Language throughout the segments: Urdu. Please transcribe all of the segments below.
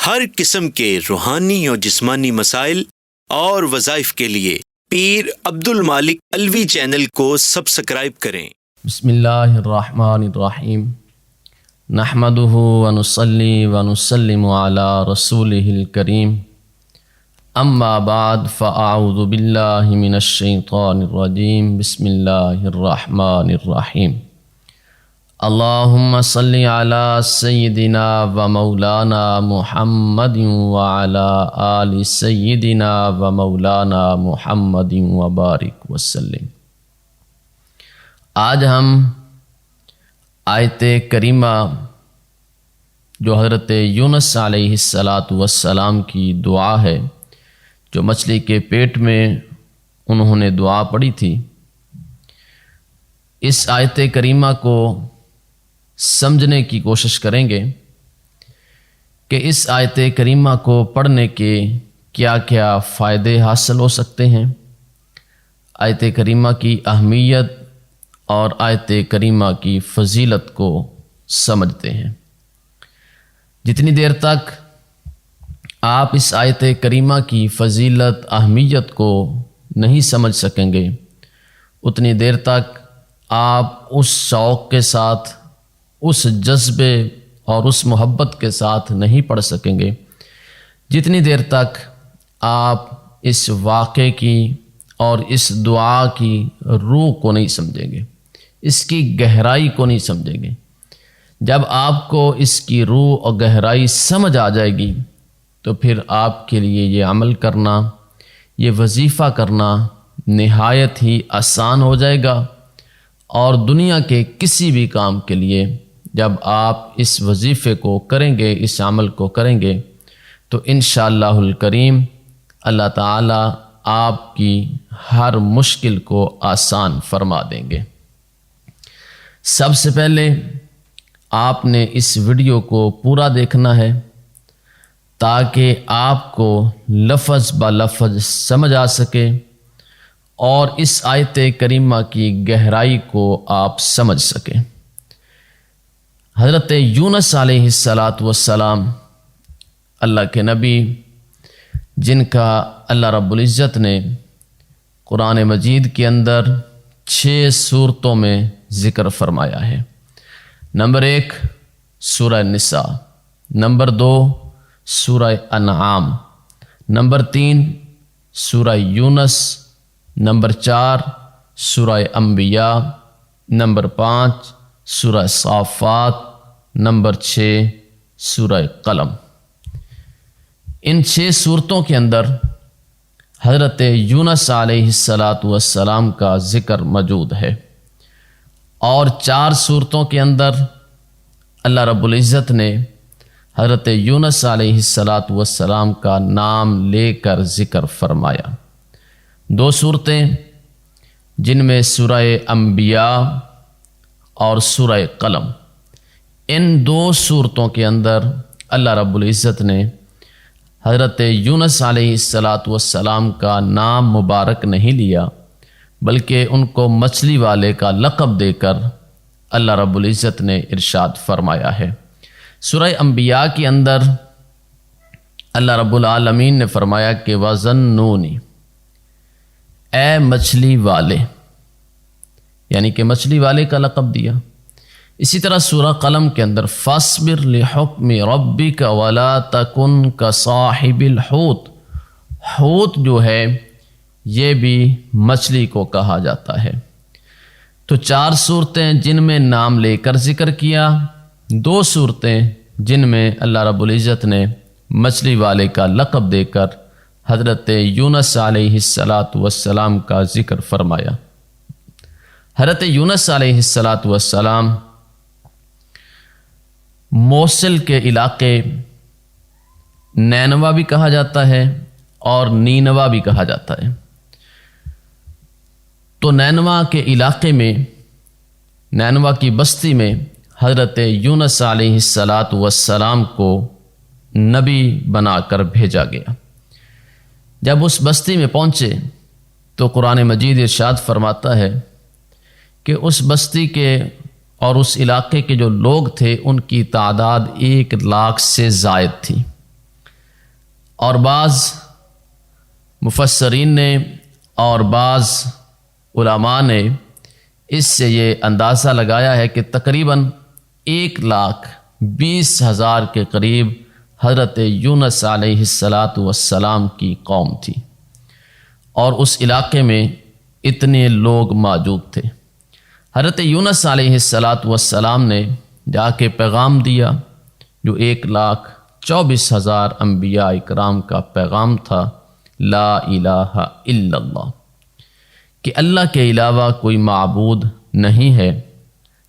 ہر قسم کے روحانی اور جسمانی مسائل اور وظائف کے لیے پیر عبد المالک الوی چینل کو سبسکرائب کریں۔ بسم اللہ الرحمن الرحیم، نحمدہ ونصلی ونسلم علی رسولہ الکریم، اما بعد فاعوذ باللہ من الشیطان الرجیم، بسم اللہ الرحمن الرحیم۔ اللہم صلی علی سیدنا و مولانا محمد وعلی آل سیدنا و مولانا محمد وبارک وسلم۔ آج ہم آیت کریمہ جو حضرت یونس علیہ السلام کی دعا ہے، جو مچھلی کے پیٹ میں انہوں نے دعا پڑھی تھی، اس آیت کریمہ کو سمجھنے کی کوشش کریں گے کہ اس آیت کریمہ کو پڑھنے کے کیا کیا فائدے حاصل ہو سکتے ہیں، آیت کریمہ کی اہمیت اور آیت کریمہ کی فضیلت کو سمجھتے ہیں۔ جتنی دیر تک آپ اس آیت کریمہ کی فضیلت اہمیت کو نہیں سمجھ سکیں گے، اتنی دیر تک آپ اس شوق کے ساتھ، اس جذبے اور اس محبت کے ساتھ نہیں پڑھ سکیں گے جتنی دیر تک آپ اس واقعے کی اور اس دعا کی روح کو نہیں سمجھیں گے، اس کی گہرائی کو نہیں سمجھیں گے۔ جب آپ کو اس کی روح اور گہرائی سمجھ آ جائے گی تو پھر آپ کے لیے یہ عمل کرنا، یہ وظیفہ کرنا نہایت ہی آسان ہو جائے گا، اور دنیا کے کسی بھی کام کے لیے جب آپ اس وظیفے کو کریں گے، اس عمل کو کریں گے، تو انشاءاللہ الکریم اللہ تعالی آپ کی ہر مشکل کو آسان فرما دیں گے۔ سب سے پہلے آپ نے اس ویڈیو کو پورا دیکھنا ہے تاکہ آپ کو لفظ با لفظ سمجھ آ سکے اور اس آیت کریمہ کی گہرائی کو آپ سمجھ سکیں۔ حضرت یونس علیہ السلام اللہ کے نبی، جن کا اللہ رب العزت نے قرآن مجید کے اندر 6 صورتوں میں ذکر فرمایا ہے۔ نمبر 1 سورہ نساء، نمبر 2 سورہ انعام، نمبر 3 سورہ یونس، نمبر 4 سورہ انبیاء، نمبر 5 سورہ صافات، نمبر 6 سورہ قلم۔ ان 6 صورتوں کے اندر حضرت یونس علیہ السلام کا ذکر موجود ہے، اور 4 صورتوں کے اندر اللہ رب العزت نے حضرت یونس علیہ السلام کا نام لے کر ذکر فرمایا۔ 2 صورتیں جن میں سورہ انبیاء اور سورہ قلم، ان 2 صورتوں کے اندر اللہ رب العزت نے حضرت یونس علیہ السلام کا نام مبارک نہیں لیا، بلکہ ان کو مچھلی والے کا لقب دے کر اللہ رب العزت نے ارشاد فرمایا ہے۔ سورہ انبیاء کے اندر اللہ رب العالمین نے فرمایا کہ وَظَنُّونِ، اے مچھلی والے، یعنی کہ مچھلی والے کا لقب دیا۔ اسی طرح سورہ قلم کے اندر فَاصْبِرْ لِحُکْمِ رَبِّكَ وَلَا تَكُنْ كَصَاحِبِ الْحُوتِ، حوت جو ہے یہ بھی مچھلی کو کہا جاتا ہے۔ تو 4 صورتیں جن میں نام لے کر ذکر کیا، 2 صورتیں جن میں اللہ رب العزت نے مچھلی والے کا لقب دے کر حضرت یونس علیہ السلام کا ذکر فرمایا۔ حضرت یونس علیہ السلام موصل کے علاقے نینوا بھی کہا جاتا ہے اور نینوا بھی کہا جاتا ہے۔ تو نینوا کے علاقے میں، نینوا کی بستی میں حضرت یونس علیہ السلام کو نبی بنا کر بھیجا گیا۔ جب اس بستی میں پہنچے تو قرآن مجید ارشاد فرماتا ہے کہ اس بستی کے اور اس علاقے کے جو لوگ تھے ان کی تعداد 1 لاکھ سے زائد تھی۔ اور بعض مفسرین نے اور بعض علماء نے اس سے یہ اندازہ لگایا ہے کہ تقریباً 1,20,000 کے قریب حضرت یونس علیہ السلام کی قوم تھی، اور اس علاقے میں اتنے لوگ موجود تھے۔ حضرت یونس علیہ السلام نے جا کے پیغام دیا، جو 1,24,000 انبیاء اکرام کا پیغام تھا، لا الہ الا اللہ، کہ اللہ کے علاوہ کوئی معبود نہیں ہے،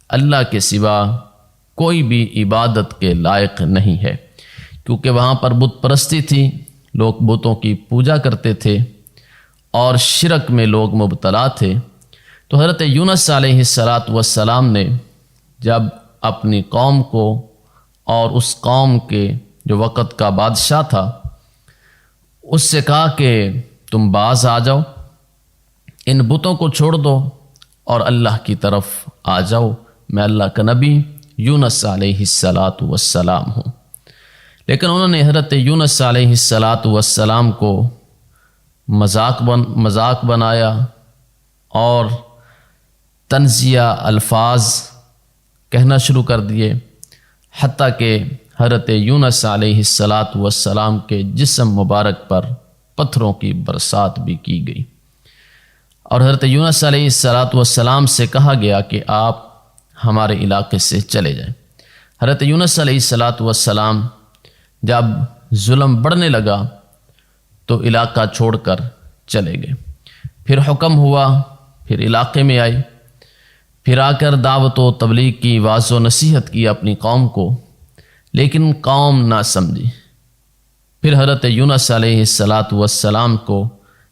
اللہ کے سوا کوئی بھی عبادت کے لائق نہیں ہے، کیونکہ وہاں پر بت پرستی تھی، لوگ بتوں کی پوجا کرتے تھے اور شرک میں لوگ مبتلا تھے۔ تو حضرت یونس علیہ السلام نے جب اپنی قوم کو اور اس قوم کے جو وقت کا بادشاہ تھا اس سے کہا کہ تم باز آ جاؤ، ان بتوں کو چھوڑ دو اور اللہ کی طرف آ جاؤ، میں اللہ کا نبی یونس علیہ السلام ہوں۔ لیکن انہوں نے حضرت یونس علیہ السلام کو مذاق بنایا اور طنزیہ الفاظ کہنا شروع کر دیے، حتیٰ کہ حضرت یونس علیہ السلام کے جسم مبارک پر پتھروں کی برسات بھی کی گئی، اور حضرت یونس علیہ السلام سے کہا گیا کہ آپ ہمارے علاقے سے چلے جائیں۔ حضرت یونس علیہ السلام جب ظلم بڑھنے لگا تو علاقہ چھوڑ کر چلے گئے۔ پھر حکم ہوا، پھر علاقے میں آئے، پھر آ کر دعوت و تبلیغ کی، واعظ و نصیحت کی اپنی قوم کو، لیکن قوم نہ سمجھی۔ پھر حضرت یونس علیہ السلام کو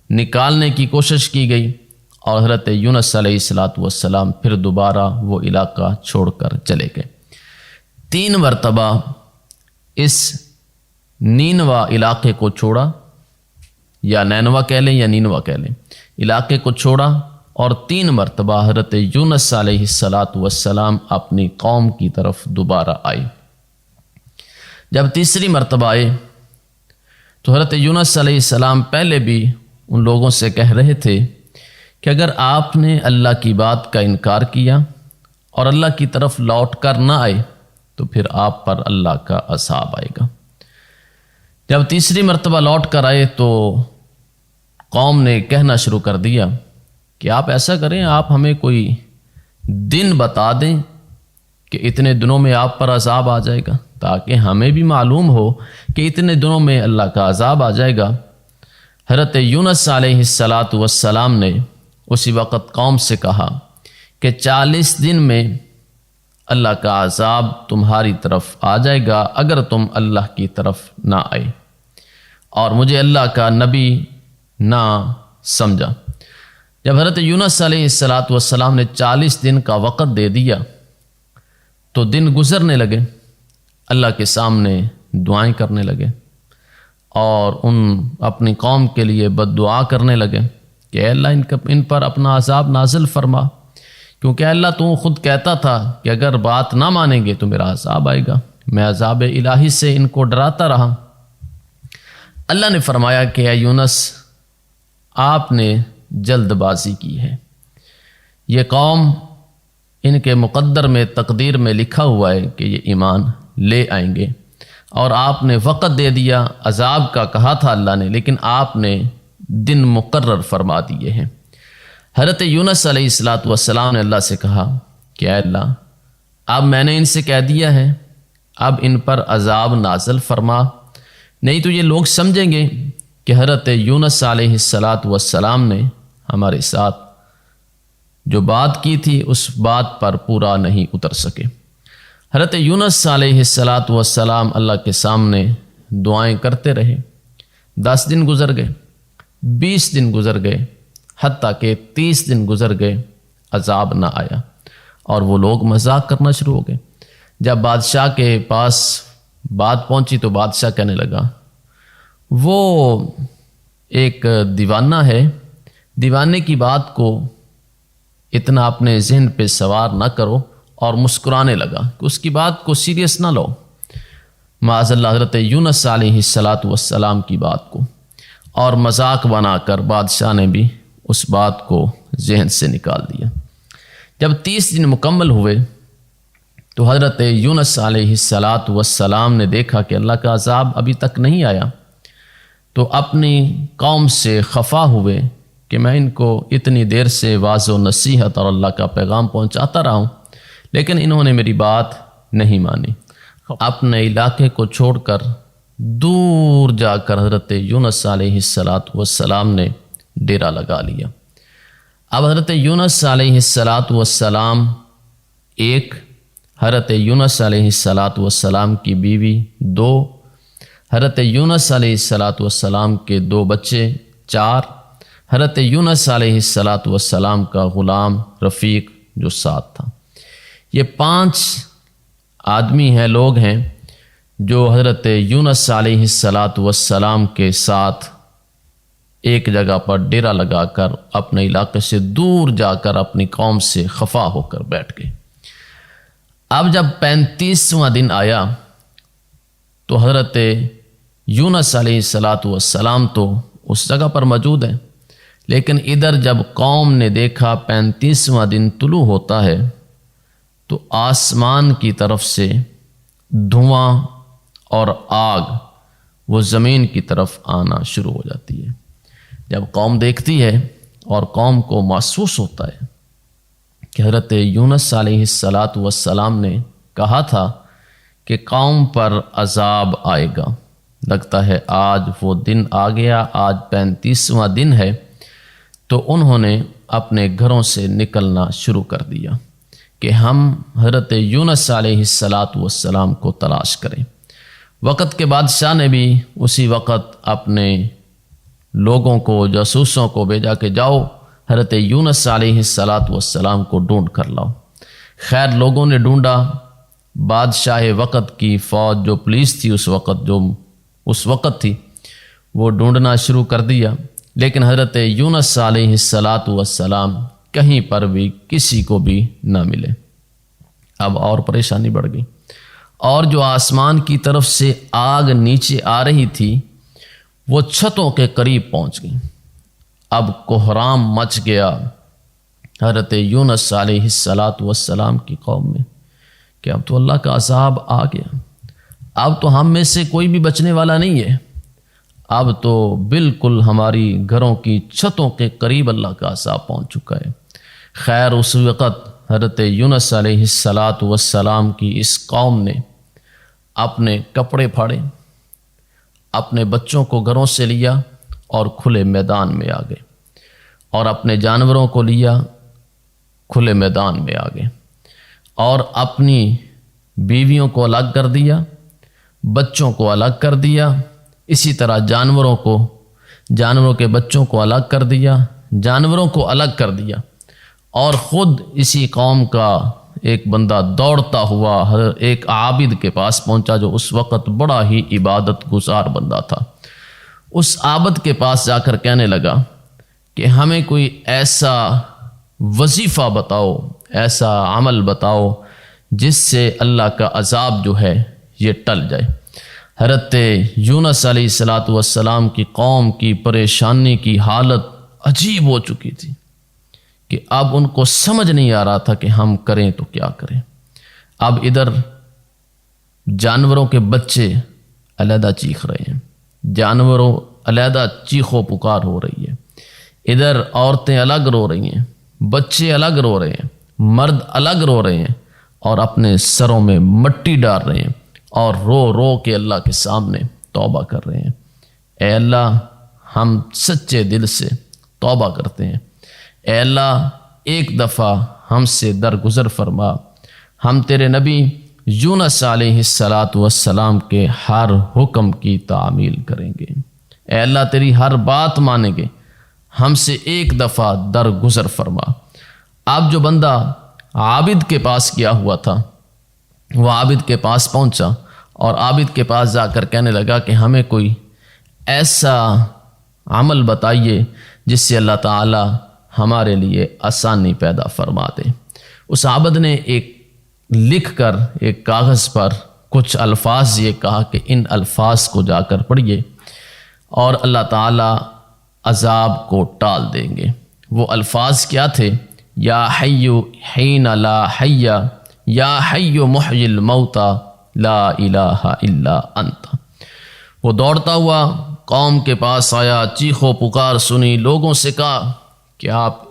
نکالنے کی کوشش کی گئی، اور حضرت یونس علیہ السلام پھر دوبارہ وہ علاقہ چھوڑ کر چلے گئے۔ 3 مرتبہ اس نینوا علاقے کو چھوڑا، یا نینوا کہہ لیں یا نینوا کہہ لیں، علاقے کو چھوڑا، اور 3 مرتبہ حضرت یونس علیہ السلام اپنی قوم کی طرف دوبارہ آئے۔ جب تیسری مرتبہ آئے تو حضرت یونس علیہ السلام پہلے بھی ان لوگوں سے کہہ رہے تھے کہ اگر آپ نے اللہ کی بات کا انکار کیا اور اللہ کی طرف لوٹ کر نہ آئے تو پھر آپ پر اللہ کا عذاب آئے گا۔ جب تیسری مرتبہ لوٹ کر آئے تو قوم نے کہنا شروع کر دیا کہ آپ ایسا کریں، آپ ہمیں کوئی دن بتا دیں کہ اتنے دنوں میں آپ پر عذاب آ جائے گا، تاکہ ہمیں بھی معلوم ہو کہ اتنے دنوں میں اللہ کا عذاب آ جائے گا۔ حضرت یونس علیہ السلام نے اسی وقت قوم سے کہا کہ 40 دن میں اللہ کا عذاب تمہاری طرف آ جائے گا اگر تم اللہ کی طرف نہ آئے اور مجھے اللہ کا نبی نہ سمجھا۔ جب حضرت یونس علیہ السلام نے 40 دن کا وقت دے دیا تو دن گزرنے لگے، اللہ کے سامنے دعائیں کرنے لگے اور اپنی قوم کے لیے بد دعا کرنے لگے کہ اے اللہ ان پر اپنا عذاب نازل فرما، کیونکہ اے اللہ تو خود کہتا تھا کہ اگر بات نہ مانیں گے تو میرا عذاب آئے گا، میں عذاب الہی سے ان کو ڈراتا رہا۔ اللہ نے فرمایا کہ اے یونس، آپ نے جلد بازی کی ہے، یہ قوم ان کے مقدر میں، تقدیر میں لکھا ہوا ہے کہ یہ ایمان لے آئیں گے، اور آپ نے وقت دے دیا، عذاب کا کہا تھا اللہ نے، لیکن آپ نے دن مقرر فرما دیے ہیں۔ حضرت یونس علیہ السلام نے اللہ سے کہا کہ اے اللہ، اب میں نے ان سے کہہ دیا ہے، اب ان پر عذاب نازل فرما، نہیں تو یہ لوگ سمجھیں گے کہ حضرت یونس علیہ السلام نے ہمارے ساتھ جو بات کی تھی اس بات پر پورا نہیں اتر سکے۔ حضرت یونس علیہ السلام اللہ کے سامنے دعائیں کرتے رہے، 10 دن گزر گئے، 20 دن گزر گئے، حتیٰ کہ 30 دن گزر گئے، عذاب نہ آیا، اور وہ لوگ مذاق کرنا شروع ہو گئے۔ جب بادشاہ کے پاس بات پہنچی تو بادشاہ کہنے لگا، وہ ایک دیوانہ ہے، دیوانے کی بات کو اتنا اپنے ذہن پہ سوار نہ کرو، اور مسکرانے لگا کہ اس کی بات کو سیریس نہ لو۔ معاذ اللہ حضرت یونس علیہ السلام کی بات کو، اور مذاق بنا کر بادشاہ نے بھی اس بات کو ذہن سے نکال دیا۔ جب 30 دن مکمل ہوئے تو حضرت یونس علیہ السلام نے دیکھا کہ اللہ کا عذاب ابھی تک نہیں آیا، تو اپنی قوم سے خفا ہوئے کہ میں ان کو اتنی دیر سے واعظ و نصیحت اور اللہ کا پیغام پہنچاتا رہا ہوں، لیکن انہوں نے میری بات نہیں مانی۔ اپنے علاقے کو چھوڑ کر دور جا کر حضرت یونس علیہ السلام نے ڈیرا لگا لیا۔ اب حضرت یونس علیہ السلام ایک، حضرت یونس علیہ السلام کی بیوی 2، حضرت یونس علیہ السلام کے 2 بچے 4، حضرت یونس علیہ السلام کا غلام رفیق جو 7 تھا۔ یہ 5 آدمی ہیں، لوگ ہیں جو حضرت یونس علیہ السلام کے ساتھ ایک جگہ پر ڈیرا لگا کر اپنے علاقے سے دور جا کر اپنی قوم سے خفا ہو کر بیٹھ گئے۔ اب جب 35واں دن آیا تو حضرت یونس علیہ السلام تو اس جگہ پر موجود ہیں، لیکن ادھر جب قوم نے دیکھا 35واں دن طلوع ہوتا ہے تو آسمان کی طرف سے دھواں اور آگ وہ زمین کی طرف آنا شروع ہو جاتی ہے۔ جب قوم دیکھتی ہے اور قوم کو محسوس ہوتا ہے کہ حضرت یونس علیہ السلام نے کہا تھا کہ قوم پر عذاب آئے گا، لگتا ہے آج وہ دن آ گیا، آج 35واں دن ہے، تو انہوں نے اپنے گھروں سے نکلنا شروع کر دیا کہ ہم حضرت یونس علیہ السلام کو تلاش کریں۔ وقت کے بادشاہ نے بھی اسی وقت اپنے لوگوں کو، جاسوسوں کو بھیجا کہ جاؤ حضرت یونس علیہ السلام کو ڈھونڈ کر لاؤ۔ خیر لوگوں نے ڈھونڈا، بادشاہ وقت کی فوج جو پولیس تھی اس وقت تھی، وہ ڈھونڈنا شروع کر دیا، لیکن حضرت یونس علیہ السلام کہیں پر بھی کسی کو بھی نہ ملے۔ اب اور پریشانی بڑھ گئی، اور جو آسمان کی طرف سے آگ نیچے آ رہی تھی وہ چھتوں کے قریب پہنچ گئی۔ اب کوہرام مچ گیا حضرت یونس علیہ السلام کی قوم میں کہ اب تو اللہ کا عذاب آ گیا، اب تو ہم میں سے کوئی بھی بچنے والا نہیں ہے، اب تو بالکل ہماری گھروں کی چھتوں کے قریب اللہ کا عذاب پہنچ چکا ہے۔ خیر اس وقت حضرت یونس علیہ السلام کی اس قوم نے اپنے کپڑے پھاڑے، اپنے بچوں کو گھروں سے لیا اور کھلے میدان میں آ گئے، اور اپنے جانوروں کو لیا، کھلے میدان میں آ گئے، اور اپنی بیویوں کو الگ کر دیا، بچوں کو الگ کر دیا، اسی طرح جانوروں کے بچوں کو الگ کر دیا، جانوروں کو الگ کر دیا، اور خود اسی قوم کا ایک بندہ دوڑتا ہوا ایک عابد کے پاس پہنچا جو اس وقت بڑا ہی عبادت گزار بندہ تھا۔ اس عابد کے پاس جا کر کہنے لگا کہ ہمیں کوئی ایسا وظیفہ بتاؤ، ایسا عمل بتاؤ جس سے اللہ کا عذاب جو ہے یہ ٹل جائے۔ حضرت یونس علیہ السلام کی قوم کی پریشانی کی حالت عجیب ہو چکی تھی کہ اب ان کو سمجھ نہیں آ رہا تھا کہ ہم کریں تو کیا کریں۔ اب ادھر جانوروں کے بچے علیحدہ چیخ رہے ہیں، جانوروں علیحدہ چیخو پکار ہو رہی ہے، ادھر عورتیں الگ رو رہی ہیں، بچے الگ رو رہے ہیں، مرد الگ رو رہے ہیں، اور اپنے سروں میں مٹی ڈال رہے ہیں اور رو رو کے اللہ کے سامنے توبہ کر رہے ہیں۔ اے اللہ ہم سچے دل سے توبہ کرتے ہیں، اے اللہ ایک دفعہ ہم سے درگزر فرما، ہم تیرے نبی یونس علیہ السلام کے ہر حکم کی تعمیل کریں گے، اے اللہ تیری ہر بات مانیں گے، ہم سے ایک دفعہ درگزر فرما۔ اب جو بندہ عابد کے پاس گیا ہوا تھا وہ عابد کے پاس پہنچا اور عابد کے پاس جا کر کہنے لگا کہ ہمیں کوئی ایسا عمل بتائیے جس سے اللہ تعالی ہمارے لیے آسانی پیدا فرما دے۔ اس عابد نے ایک لکھ کر ایک کاغذ پر کچھ الفاظ یہ کہا کہ ان الفاظ کو جا کر پڑھیے اور اللہ تعالیٰ عذاب کو ٹال دیں گے۔ وہ الفاظ کیا تھے؟ یا حی حین لا حی، یا حی محی الموتى لا الہ الا انت۔ وہ دوڑتا ہوا قوم کے پاس آیا، چیخ و پکار سنی، لوگوں سے کہا کہ آپ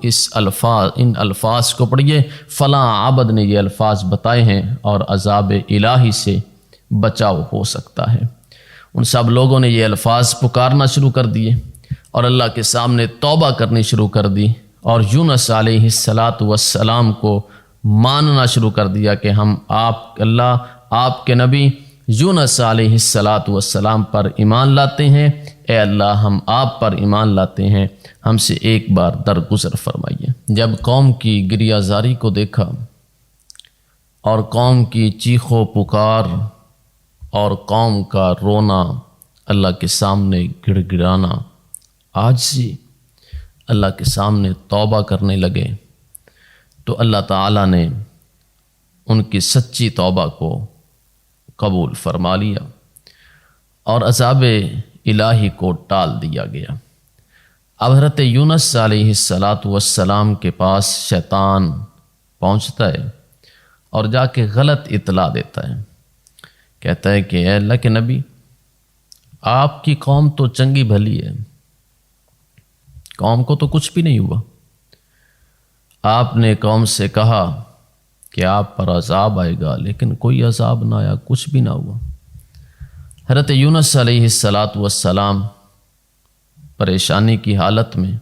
ان الفاظ کو پڑھیے، فلاں عبد نے یہ الفاظ بتائے ہیں اور عذاب الہی سے بچاؤ ہو سکتا ہے۔ ان سب لوگوں نے یہ الفاظ پکارنا شروع کر دیے اور اللہ کے سامنے توبہ کرنی شروع کر دی، اور یونس علیہ السلام کو ماننا شروع کر دیا کہ ہم آپ کے نبی یونس علیہ السلام پر ایمان لاتے ہیں، اے اللہ ہم آپ پر ایمان لاتے ہیں، ہم سے ایک بار درگزر فرمائیے۔ جب قوم کی گریہ زاری کو دیکھا اور قوم کی چیخ و پکار اور قوم کا رونا، اللہ کے سامنے گڑ گڑانا، عاجزی، اللہ کے سامنے توبہ کرنے لگے، تو اللہ تعالیٰ نے ان کی سچی توبہ کو قبول فرما لیا اور عذاب الہی کو ٹال دیا گیا۔ اب حضرت یونس علیہ السلام کے پاس شیطان پہنچتا ہے اور جا کے غلط اطلاع دیتا ہے، کہتا ہے کہ اے اللہ کے نبی، آپ کی قوم تو چنگی بھلی ہے، قوم کو تو کچھ بھی نہیں ہوا۔ آپ نے قوم سے کہا کہ آپ پر عذاب آئے گا، لیکن کوئی عذاب نہ آیا، کچھ بھی نہ ہوا۔ حضرت یونس علیہ السلام پریشانی کی حالت میں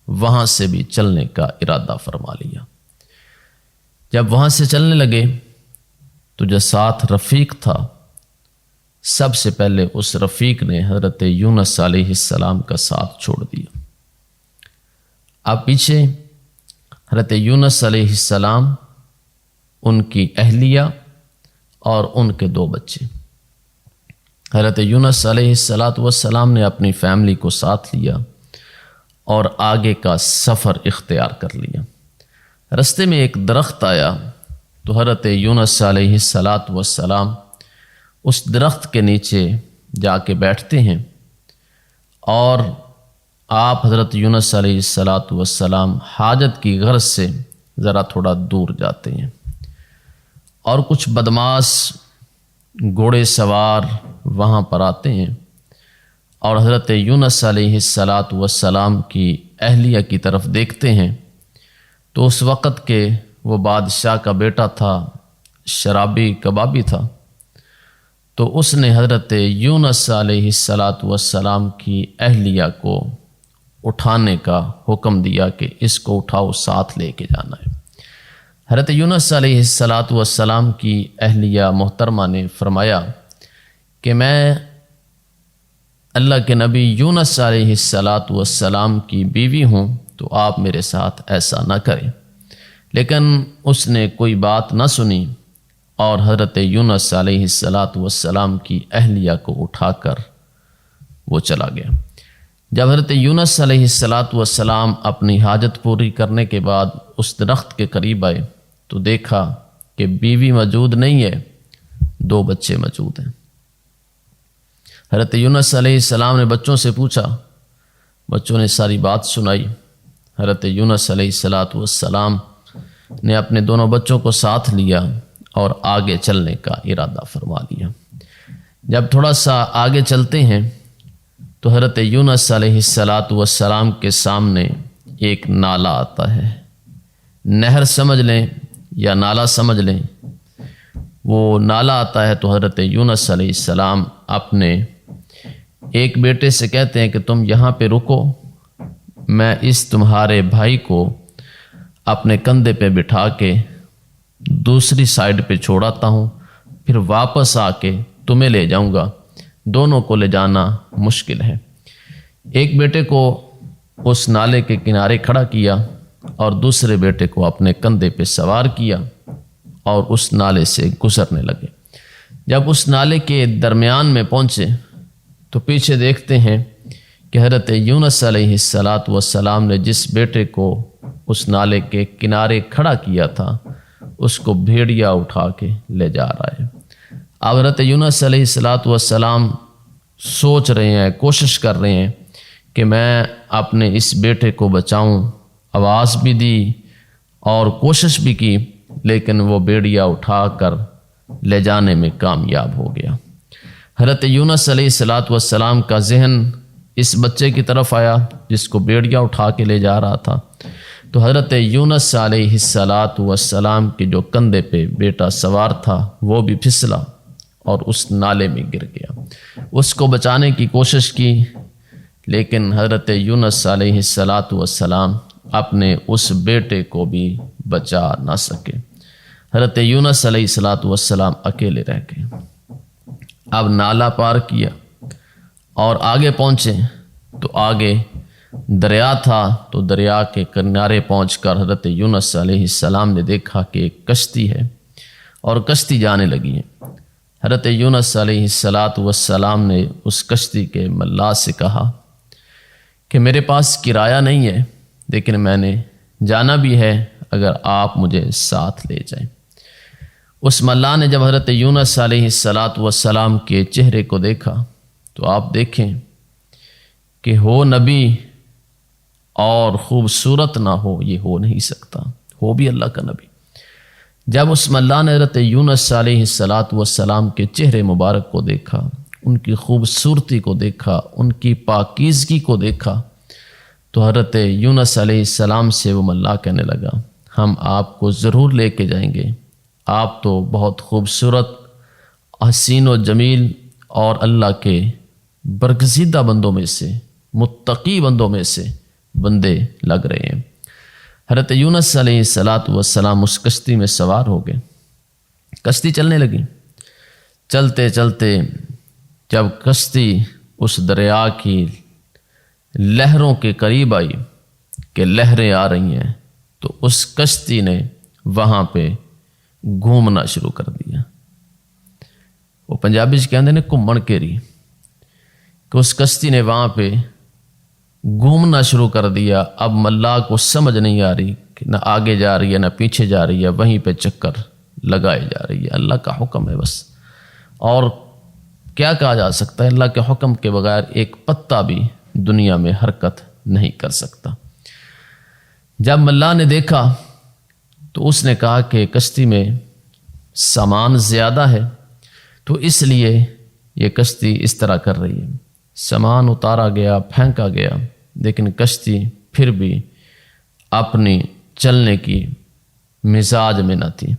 وہاں سے بھی چلنے کا ارادہ فرما لیا۔ جب وہاں سے چلنے لگے تو جو ساتھ رفیق تھا، سب سے پہلے اس رفیق نے حضرت یونس علیہ السلام کا ساتھ چھوڑ دیا۔ اب پیچھے حضرت یونس علیہ السلام، ان کی اہلیہ اور ان کے 2 بچے۔ حضرت یونس علیہ السلام نے اپنی فیملی کو ساتھ لیا اور آگے کا سفر اختیار کر لیا۔ رستے میں ایک درخت آیا تو حضرت یونس علیہ السلام اس درخت کے نیچے جا کے بیٹھتے ہیں، اور آپ حضرت یونس علیہ السلام حاجت کی غرض سے ذرا تھوڑا دور جاتے ہیں، اور کچھ بدماش گھوڑے سوار وہاں پر آتے ہیں اور حضرت یونس علیہ السلام کی اہلیہ کی طرف دیکھتے ہیں تو اس وقت کے وہ بادشاہ کا بیٹا تھا، شرابی کبابی تھا، تو اس نے حضرت یونس علیہ السلام کی اہلیہ کو اٹھانے کا حکم دیا کہ اس کو اٹھاؤ، ساتھ لے کے جانا ہے۔ حضرت یونس علیہ السلام کی اہلیہ محترمہ نے فرمایا کہ میں اللہ کے نبی یونس علیہ السلام کی بیوی ہوں، تو آپ میرے ساتھ ایسا نہ کریں۔ لیکن اس نے کوئی بات نہ سنی اور حضرت یونس علیہ السلام کی اہلیہ کو اٹھا کر وہ چلا گیا۔ جب حضرت یونس علیہ السلام اپنی حاجت پوری کرنے کے بعد اس درخت کے قریب آئے تو دیکھا کہ بیوی موجود نہیں ہے، 2 بچے موجود ہیں۔ حضرت یونس علیہ السلام نے بچوں سے پوچھا، بچوں نے ساری بات سنائی۔ حضرت یونس علیہ السلام نے اپنے دونوں بچوں کو ساتھ لیا اور آگے چلنے کا ارادہ فرما لیا۔ جب تھوڑا سا آگے چلتے ہیں تو حضرت یونس علیہ السلام کے سامنے ایک نالا آتا ہے، نہر سمجھ لیں یا نالا سمجھ لیں۔ وہ نالا آتا ہے تو حضرت یونس علیہ السلام اپنے ایک بیٹے سے کہتے ہیں کہ تم یہاں پہ رکو، میں اس تمہارے بھائی کو اپنے کندھے پہ بٹھا کے دوسری سائیڈ پہ چھوڑاتا ہوں، پھر واپس آ کے تمہیں لے جاؤں گا، دونوں کو لے جانا مشکل ہے۔ ایک بیٹے کو اس نالے کے کنارے کھڑا کیا اور دوسرے بیٹے کو اپنے کندھے پہ سوار کیا اور اس نالے سے گزرنے لگے۔ جب اس نالے کے درمیان میں پہنچے تو پیچھے دیکھتے ہیں کہ حضرت یونس علیہ السلام نے جس بیٹے کو اس نالے کے کنارے کھڑا کیا تھا اس کو بھیڑیا اٹھا کے لے جا رہا ہے۔ حضرت یونس علیہ السلام سوچ رہے ہیں، کوشش کر رہے ہیں کہ میں اپنے اس بیٹے کو بچاؤں، آواز بھی دی اور کوشش بھی کی، لیکن وہ بیڑیا اٹھا کر لے جانے میں کامیاب ہو گیا۔ حضرت یونس علیہ السلام کا ذہن اس بچے کی طرف آیا جس کو بیڑیا اٹھا کے لے جا رہا تھا، تو حضرت یونس علیہ السلام کے جو کندھے پہ بیٹا سوار تھا وہ بھی پھسلا اور اس نالے میں گر گیا۔ اس کو بچانے کی کوشش کی، لیکن حضرت یونس علیہ السلام اپنے اس بیٹے کو بھی بچا نہ سکے۔ حضرت یونس علیہ السلام اکیلے رہ گئے۔ اب نالا پار کیا اور آگے پہنچے تو آگے دریا تھا، تو دریا کے کنارے پہنچ کر حضرت یونس علیہ السلام نے دیکھا کہ ایک کشتی ہے اور کشتی جانے لگی ہے۔ حضرت یونس علیہ السلام نے اس کشتی کے ملا سے کہا کہ میرے پاس کرایہ نہیں ہے، لیکن میں نے جانا بھی ہے، اگر آپ مجھے ساتھ لے جائیں۔ اس ملا نے جب حضرت یونس علیہ السلام کے چہرے کو دیکھا تو آپ دیکھیں کہ ہو نبی اور خوبصورت نہ ہو، یہ ہو نہیں سکتا، ہو بھی اللہ کا نبی۔ جب اس ملا نے حضرت یونس علیہ السلام کے چہرے مبارک کو دیکھا، ان کی خوبصورتی کو دیکھا، ان کی پاکیزگی کو دیکھا، تو حضرت یونس علیہ السلام سے وہ ملا کہنے لگا ہم آپ کو ضرور لے کے جائیں گے، آپ تو بہت خوبصورت، حسین و جمیل اور اللہ کے برگزیدہ بندوں میں سے، متقی بندوں میں سے بندے لگ رہے ہیں۔ حضرت یونس علیہ السلام اس کشتی میں سوار ہو گئے، کشتی چلنے لگی۔ چلتے چلتے جب کشتی اس دریا کی لہروں کے قریب آئی کہ لہریں آ رہی ہیں، تو اس کشتی نے وہاں پہ گھومنا شروع کر دیا۔ وہ پنجابی کہتے ہیں گھومن کیری، کہ اس کشتی نے وہاں پہ گھومنا شروع کر دیا۔ اب ملا کو سمجھ نہیں آ رہی کہ نہ آگے جا رہی ہے نہ پیچھے جا رہی ہے، وہیں پہ چکر لگائے جا رہی ہے۔ اللہ کا حکم ہے بس، اور کیا کہا جا سکتا ہے؟ اللہ کے حکم کے بغیر ایک پتا بھی دنیا میں حرکت نہیں کر سکتا۔ جب ملا نے دیکھا تو اس نے کہا کہ کشتی میں سامان زیادہ ہے، تو اس لیے یہ کشتی اس طرح کر رہی ہے۔ سامان اتارا گیا، پھینکا گیا، لیکن کشتی پھر بھی اپنی چلنے کی مزاج میں نہ تھی،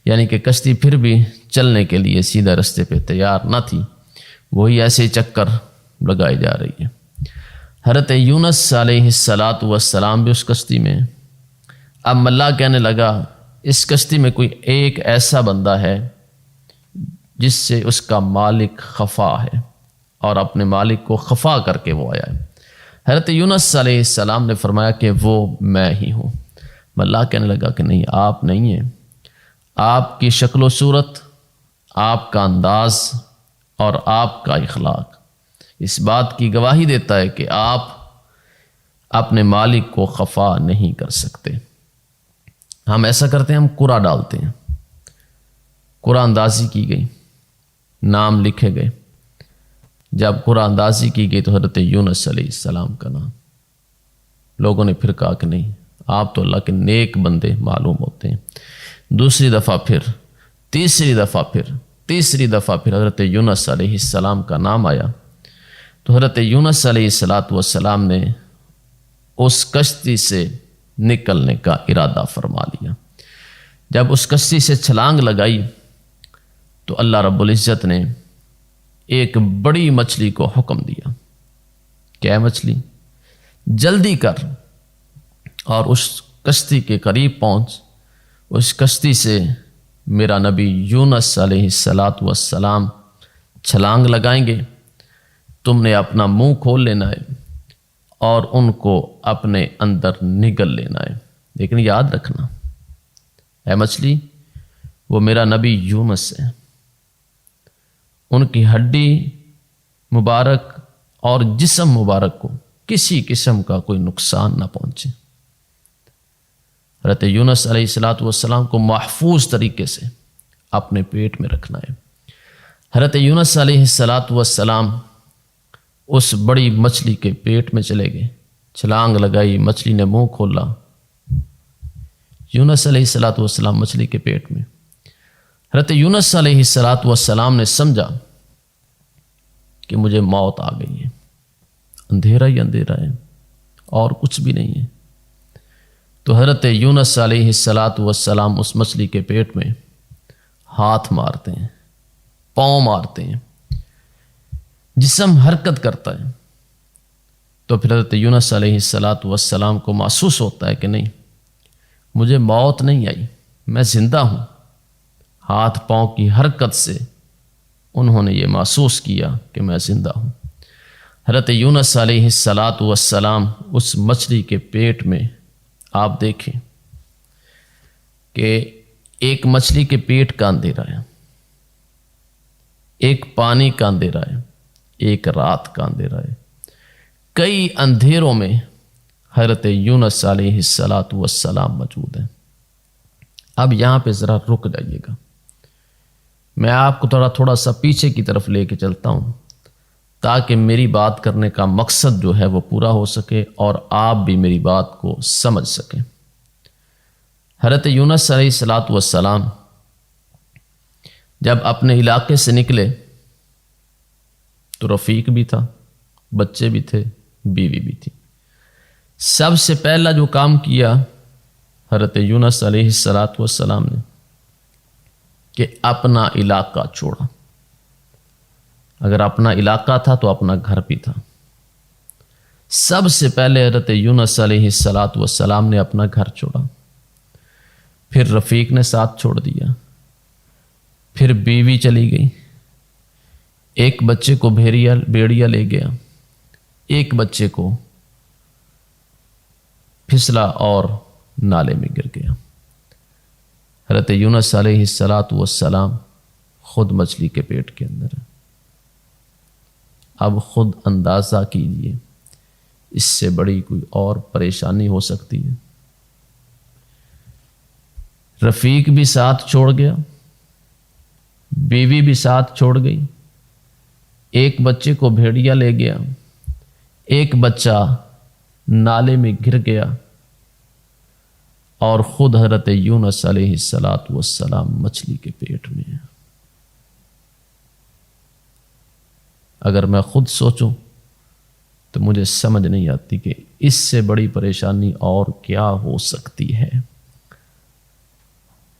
یعنی کہ کشتی پھر بھی چلنے کے لیے سیدھا رستے پہ تیار نہ تھی، وہی ایسے چکر لگائی جا رہی ہے۔ حضرت یونس علیہ السلام بھی اس کشتی میں۔ اب ملا کہنے لگا اس کشتی میں کوئی ایک ایسا بندہ ہے جس سے اس کا مالک خفا ہے، اور اپنے مالک کو خفا کر کے وہ آیا ہے۔ حضرت یونس علیہ السلام نے فرمایا کہ وہ میں ہی ہوں۔ ملا کہنے لگا کہ نہیں، آپ نہیں ہیں، آپ کی شکل و صورت، آپ کا انداز اور آپ کا اخلاق اس بات کی گواہی دیتا ہے کہ آپ اپنے مالک کو خفا نہیں کر سکتے۔ ہم ایسا کرتے ہیں، ہم قرعہ ڈالتے ہیں، قرعہ اندازی کی گئی، نام لکھے گئے۔ جب قرعہ اندازی کی گئی تو حضرت یونس علیہ السلام کا نام، لوگوں نے پھر کہا کہ نہیں، آپ تو اللہ کے نیک بندے معلوم ہوتے ہیں۔ دوسری دفعہ پھر، تیسری دفعہ پھر حضرت یونس علیہ السلام کا نام آیا، تو حضرت یونس علیہ السلام نے اس کشتی سے نکلنے کا ارادہ فرما لیا۔ جب اس کشتی سے چھلانگ لگائی تو اللہ رب العزت نے ایک بڑی مچھلی کو حکم دیا، کیا مچھلی؟ جلدی کر، اور اس کشتی کے قریب پہنچ، اس کشتی سے میرا نبی یونس علیہ السلام چھلانگ لگائیں گے، تم نے اپنا منہ کھول لینا ہے اور ان کو اپنے اندر نگل لینا ہے، لیکن یاد رکھنا اے مچھلی، وہ میرا نبی یونس ہے، ان کی ہڈی مبارک اور جسم مبارک کو کسی قسم کا کوئی نقصان نہ پہنچے۔ حضرت یونس علیہ السلام کو محفوظ طریقے سے اپنے پیٹ میں رکھنا ہے۔ حضرت یونس علیہ السلام اس بڑی مچھلی کے پیٹ میں چلے گئے، چھلانگ لگائی، مچھلی نے منہ کھولا، یونس علیہ السلام مچھلی کے پیٹ میں۔ حضرت یونس علیہ السلام نے سمجھا کہ مجھے موت آ گئی ہے، اندھیرا ہی اندھیرا ہے اور کچھ بھی نہیں ہے۔ تو حضرت یونس علیہ السلام اس مچھلی کے پیٹ میں ہاتھ مارتے ہیں، پاؤں مارتے ہیں، جسم حرکت کرتا ہے۔ تو پھر حضرت یونس علیہ السلام کو محسوس ہوتا ہے کہ نہیں، مجھے موت نہیں آئی، میں زندہ ہوں۔ ہاتھ پاؤں کی حرکت سے انہوں نے یہ محسوس کیا کہ میں زندہ ہوں۔ حضرت یونس علیہ السلام اس مچھلی کے پیٹ میں، آپ دیکھیں کہ ایک مچھلی کے پیٹ کا اندھیرا ہے، ایک پانی کا اندھیرا ہے، ایک رات کا اندھیرا ہے، کئی اندھیروں میں حضرت یونس علیہ السلام موجود ہیں۔ اب یہاں پہ ذرا رک جائیے گا، میں آپ کو تھوڑا سا پیچھے کی طرف لے کے چلتا ہوں تاکہ میری بات کرنے کا مقصد جو ہے وہ پورا ہو سکے اور آپ بھی میری بات کو سمجھ سکیں۔ حضرت یونس علیہ السلام جب اپنے علاقے سے نکلے تو رفیق بھی تھا، بچے بھی تھے، بیوی بھی تھی۔ سب سے پہلا جو کام کیا حضرت یونس علیہ السلام نے کہ اپنا علاقہ چھوڑا۔ اگر اپنا علاقہ تھا تو اپنا گھر بھی تھا۔ سب سے پہلے حضرت یونس علیہ السلام نے اپنا گھر چھوڑا، پھر رفیق نے ساتھ چھوڑ دیا، پھر بیوی چلی گئی، ایک بچے کو بیڑیا لے گیا، ایک بچے کو پھسلا اور نالے میں گر گیا۔ حضرت یونس علیہ السلام خود مچھلی کے پیٹ کے اندر ہے۔ اب خود اندازہ کیجئے اس سے بڑی کوئی اور پریشانی ہو سکتی ہے؟ رفیق بھی ساتھ چھوڑ گیا، بیوی بھی ساتھ چھوڑ گئی، ایک بچے کو بھیڑیا لے گیا، ایک بچہ نالے میں گر گیا، اور خود حضرت یونس علیہ السلام مچھلی کے پیٹ میں ہے۔ اگر میں خود سوچوں تو مجھے سمجھ نہیں آتی کہ اس سے بڑی پریشانی اور کیا ہو سکتی ہے۔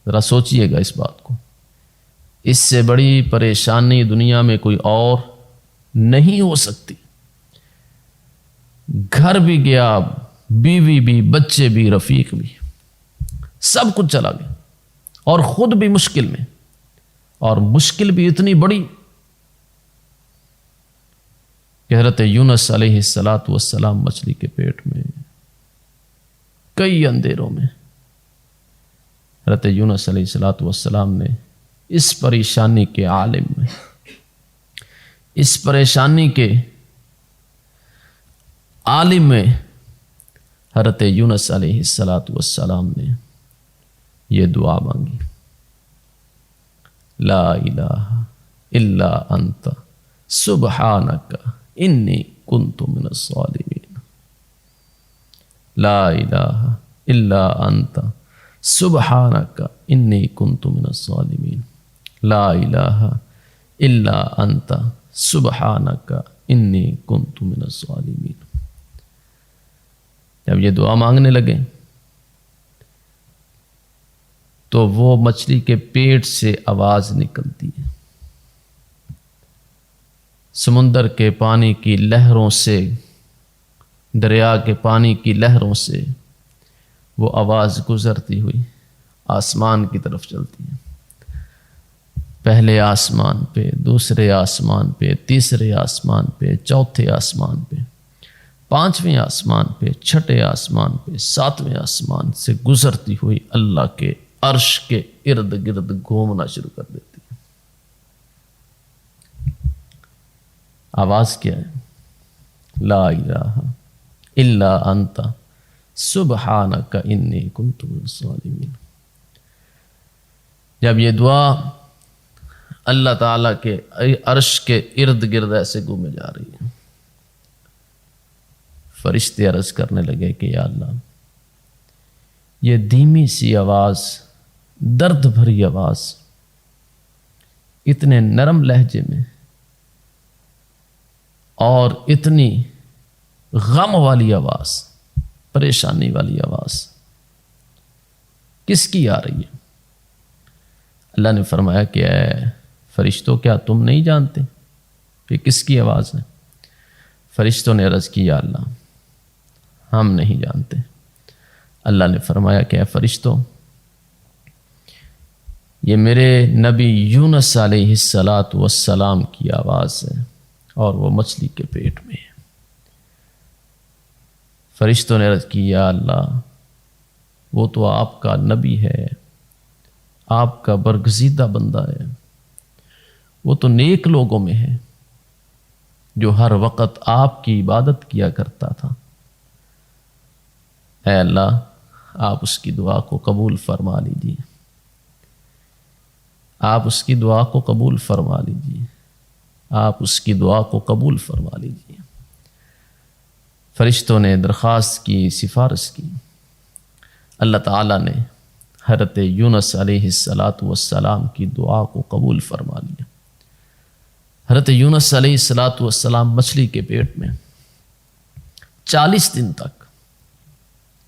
ذرا سوچئے گا اس بات کو، اس سے بڑی پریشانی دنیا میں کوئی اور نہیں ہو سکتی۔ گھر بھی گیا، بیوی بھی، بچے بھی، رفیق بھی، سب کچھ چلا گیا، اور خود بھی مشکل میں، اور مشکل بھی اتنی بڑی کہ حضرت یونس علیہ السلام مچھلی کے پیٹ میں کئی اندھیروں میں حضرت یونس علیہ السلام نے اس پریشانی کے عالم میں، اس پریشانی کے عالم میں حضرت یونس علیہ السلام نے یہ دعا مانگی، لا الہ الا انت سبحانک انی کنت من الظالمین، لا الہ الا انت سبحانک انی کنت من الظالمین، لا الہ الا انت سبحانک انی کنت من الظالمین۔ جب یہ دعا مانگنے لگے تو وہ مچھلی کے پیٹ سے آواز نکلتی ہے، سمندر کے پانی کی لہروں سے، دریا کے پانی کی لہروں سے وہ آواز گزرتی ہوئی آسمان کی طرف چلتی ہے۔ پہلے آسمان پہ، دوسرے آسمان پہ، تیسرے آسمان پہ، چوتھے آسمان پہ، پانچویں آسمان پہ، چھٹے آسمان پہ، ساتویں آسمان سے گزرتی ہوئی اللہ کے عرش کے ارد گرد گھومنا شروع کر دیتی ہے۔ آواز کیا ہے؟ لا الہ الا انت سبحانک انی کنت من الظالمین۔ جب یہ دعا اللہ تعالیٰ کے عرش کے ارد گرد ایسے گھومے جا رہی ہے۔ فرشتے عرض کرنے لگے کہ یا اللہ، یہ دھیمی سی آواز، درد بھری آواز، اتنے نرم لہجے میں اور اتنی غم والی آواز، پریشانی والی آواز کس کی آ رہی ہے؟ اللہ نے فرمایا کہ اے فرشتوں، کیا تم نہیں جانتے کہ کس کی آواز ہے؟ فرشتوں نے عرض کی یا اللہ، ہم نہیں جانتے۔ اللہ نے فرمایا کہ اے فرشتوں، یہ میرے نبی یونس علیہ السلام کی آواز ہے اور وہ مچھلی کے پیٹ میں ہے۔ فرشتوں نے عرض کی یا اللہ، وہ تو آپ کا نبی ہے، آپ کا برگزیدہ بندہ ہے، وہ تو نیک لوگوں میں ہے جو ہر وقت آپ کی عبادت کیا کرتا تھا۔ اے اللہ، آپ اس کی دعا کو قبول فرما لیجیے، آپ اس کی دعا کو قبول فرما لیجیے، آپ اس کی دعا کو قبول فرما لیجیے۔ فرشتوں نے درخواست کی، سفارش کی۔ اللہ تعالیٰ نے حضرت یونس علیہ السلام کی دعا کو قبول فرما لیا۔ حضرت یونس علیہ السلام مچھلی کے پیٹ میں 40 دن تک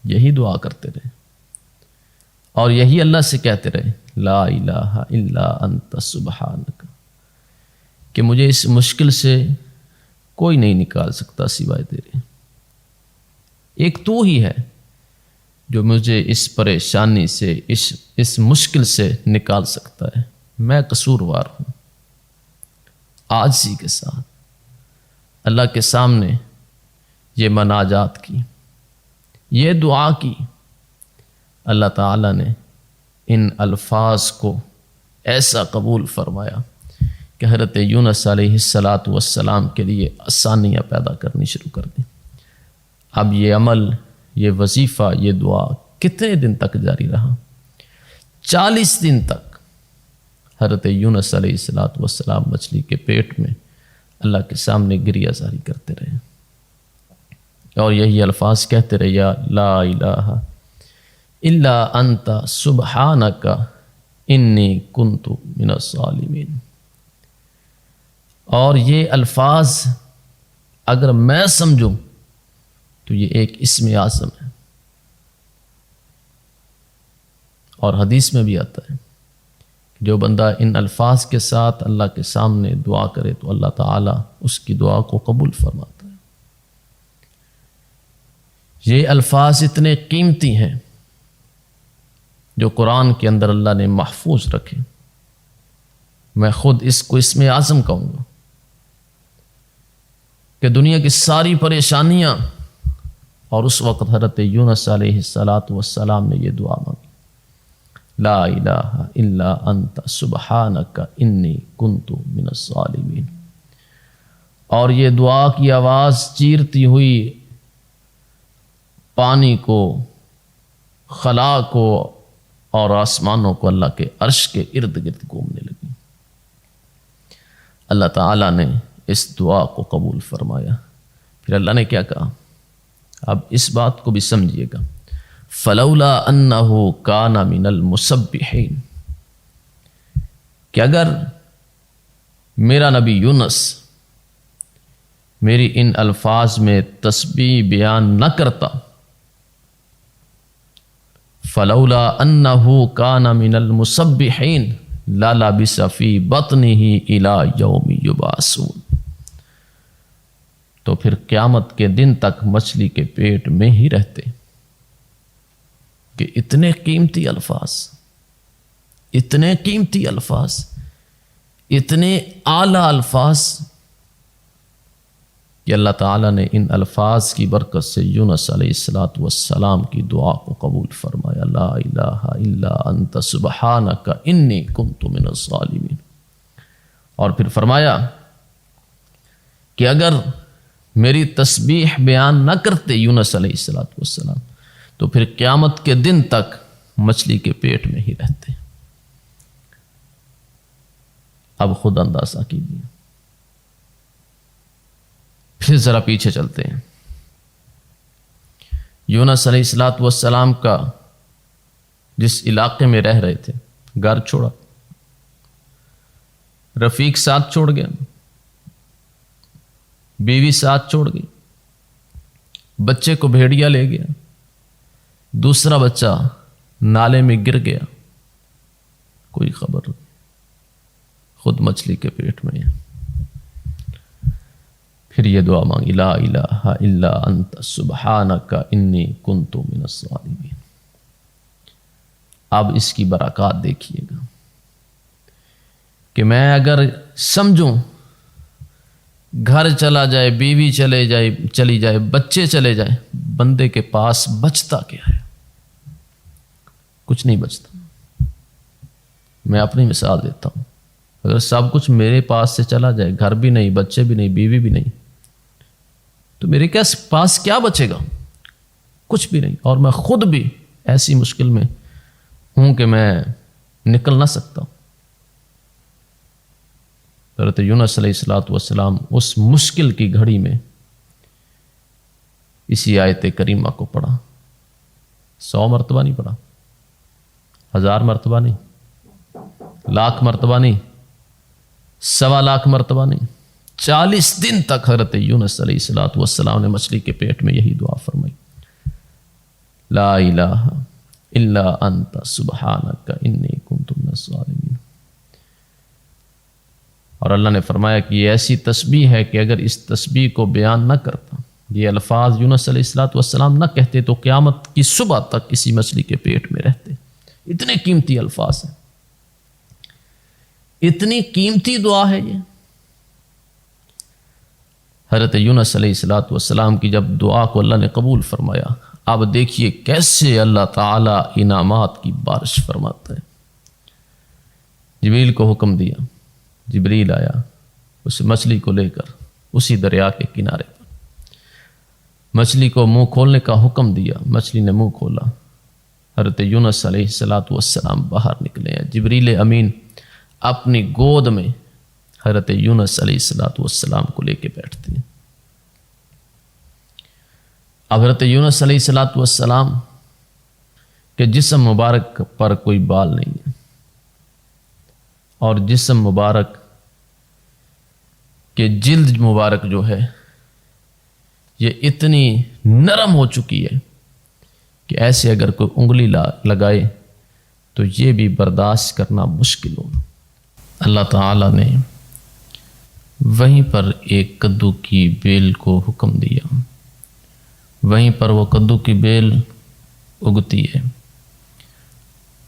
یہی دعا کرتے رہے اور یہی اللہ سے کہتے رہے، لا الہ الا انت سبحانک، کہ مجھے اس مشکل سے کوئی نہیں نکال سکتا سوائے تیرے، ایک تو ہی ہے جو مجھے اس پریشانی سے، اس مشکل سے نکال سکتا ہے، میں قصوروار ہوں۔ عاجزی کے ساتھ اللہ کے سامنے یہ مناجات کی، یہ دعا کی۔ اللہ تعالیٰ نے ان الفاظ کو ایسا قبول فرمایا کہ حضرت یونس علیہ السلام کے لیے آسانیاں پیدا کرنی شروع کر دیں۔ اب یہ عمل، یہ وظیفہ، یہ دعا کتنے دن تک جاری رہا؟ 40 دن تک حضرت یونس علیہ السلام مچھلی کے پیٹ میں اللہ کے سامنے گریہ زاری کرتے رہے اور یہی الفاظ کہتے رہے، یا لا الہ الا انت سبحانک انی کنت من الظالمین۔ اور یہ الفاظ اگر میں سمجھوں تو یہ ایک اسم اعظم ہے، اور حدیث میں بھی آتا ہے کہ جو بندہ ان الفاظ کے ساتھ اللہ کے سامنے دعا کرے تو اللہ تعالیٰ اس کی دعا کو قبول فرماتا ہے۔ یہ الفاظ اتنے قیمتی ہیں جو قرآن کے اندر اللہ نے محفوظ رکھے۔ میں خود اس کو اسم اعظم کہوں گا کہ دنیا کی ساری پریشانیاں، اور اس وقت حضرت یونس علیہ السلام نے یہ دعا مانگی، لا الہ الا انت سبحانک انی کنت من الظالمین۔ اور یہ دعا کی آواز چیرتی ہوئی پانی کو، خلا کو اور آسمانوں کو اللہ کے عرش کے ارد گرد گھومنے لگی۔ اللہ تعالیٰ نے اس دعا کو قبول فرمایا۔ پھر اللہ نے کیا کہا؟ اب اس بات کو بھی سمجھیے گا، فلولا انہ کان من المسبحین، کہ اگر میرا نبی یونس میری ان الفاظ میں تسبیح بیان نہ کرتا، فلولا انہ کان من المسبحین للبث فی بطنہ الی یوم یبعثون، تو پھر قیامت کے دن تک مچھلی کے پیٹ میں ہی رہتے۔ کہ اتنے قیمتی الفاظ، اتنے قیمتی الفاظ، اتنے اعلیٰ الفاظ کہ اللہ تعالیٰ نے ان الفاظ کی برکت سے یونس علیہ السلام کی دعا کو قبول فرمایا، لا الہ الا انت سبحانک انی کنت من الظالمین۔ اور پھر فرمایا کہ اگر میری تسبیح بیان نہ کرتے یونس علیہ السلام تو پھر قیامت کے دن تک مچھلی کے پیٹ میں ہی رہتے۔ اب خود اندازہ کیجیے. پھر ذرا پیچھے چلتے ہیں. یونس علیہ الصلوۃ والسلام کا جس علاقے میں رہ رہے تھے گھر چھوڑا، رفیق ساتھ چھوڑ گیا، بیوی ساتھ چھوڑ گئی، بچے کو بھیڑیا لے گیا، دوسرا بچہ نالے میں گر گیا، کوئی خبر نہیں، خود مچھلی کے پیٹ میں. پھر یہ دعا مانگی، لا الہ الا انت سبحانک انی کنت من الظالمین. اب اس کی برکات دیکھیے گا کہ میں اگر سمجھوں گھر چلا جائے، بیوی چلی جائے، بچے چلے جائیں، بندے کے پاس بچتا کیا ہے؟ کچھ نہیں بچتا. میں اپنی مثال دیتا ہوں، اگر سب کچھ میرے پاس سے چلا جائے، گھر بھی نہیں، بچے بھی نہیں، بیوی بھی نہیں، تو میرے پاس کیا بچے گا؟ کچھ بھی نہیں. اور میں خود بھی ایسی مشکل میں ہوں کہ میں نکل نہ سکتا ہوں. حضرت یونس علیہ الصلوۃ والسلام اس مشکل کی گھڑی میں اسی آیت کریمہ کو پڑھا. 100 مرتبہ نہیں پڑھا، 1000 مرتبہ نہیں، لاکھ مرتبہ نہیں، 1.25 لاکھ مرتبہ نہیں، 40 دن تک حضرت یونس علیہ الصلوۃ والسلام نے مچھلی کے پیٹ میں یہی دعا فرمائی، لا الہ الا انت سبحانک انی کنت من الظالمین. اور اللہ نے فرمایا کہ یہ ایسی تسبیح ہے کہ اگر اس تسبیح کو بیان نہ کرتا، یہ الفاظ یونس علیہ الصلوۃ والسلام نہ کہتے تو قیامت کی صبح تک اسی مچھلی کے پیٹ میں رہتے. اتنے قیمتی الفاظ ہیں، اتنی قیمتی دعا ہے یہ. حضرت یونس علیہ الصلوۃ والسلام کی جب دعا کو اللہ نے قبول فرمایا، اب دیکھیے کیسے اللہ تعالیٰ انعامات کی بارش فرماتا ہے. جبریل کو حکم دیا، جبریل آیا اس مچھلی کو لے کر اسی دریا کے کنارے پر، مچھلی کو منہ کھولنے کا حکم دیا، مچھلی نے منہ کھولا، حضرت یونس علیہ الصلوۃ والسلام باہر نکلے ہیں. جبریل امین اپنی گود میں حضرت یونس علیہ الصلوۃ والسلام کو لے کے بیٹھتے ہیں. اب حضرت یونس علیہ الصلوۃ والسلام کے جسم مبارک پر کوئی بال نہیں ہے، اور جسم مبارک کے جلد مبارک جو ہے یہ اتنی نرم ہو چکی ہے کہ ایسے اگر کوئی انگلی لگائے تو یہ بھی برداشت کرنا مشکل ہو. اللہ تعالیٰ نے وہیں پر ایک کدو کی بیل کو حکم دیا، وہیں پر وہ کدو کی بیل اگتی ہے،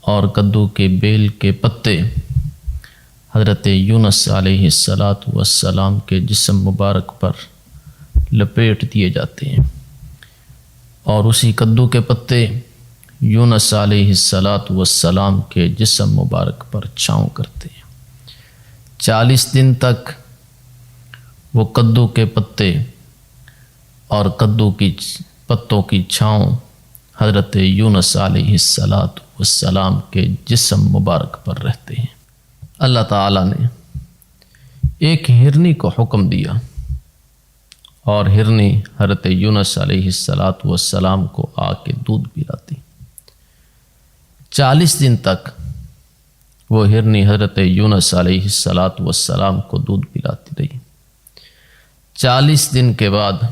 اور کدو کے بیل کے پتے حضرت یونس علیہ الصلوۃ والسلام کے جسم مبارک پر لپیٹ دیے جاتے ہیں، اور اسی کدو کے پتے یونس علیہ الصلوۃ والسلام کے جسم مبارک پر چھاؤں کرتے ہیں. 40 دن تک وہ کدو کے پتے اور کدو کی پتوں کی چھاؤں حضرت یونس علیہ الصلوۃ والسلام کے جسم مبارک پر رہتے ہیں. اللہ تعالیٰ نے ایک ہرنی کو حکم دیا، اور ہرنی حضرت یونس علیہ الصلوۃ والسلام کو آ کے دودھ پلاتی. 40 دن تک وہ ہرنی حضرت یونس علیہ الصلوۃ والسلام کو دودھ پلاتی رہی. 40 دن کے بعد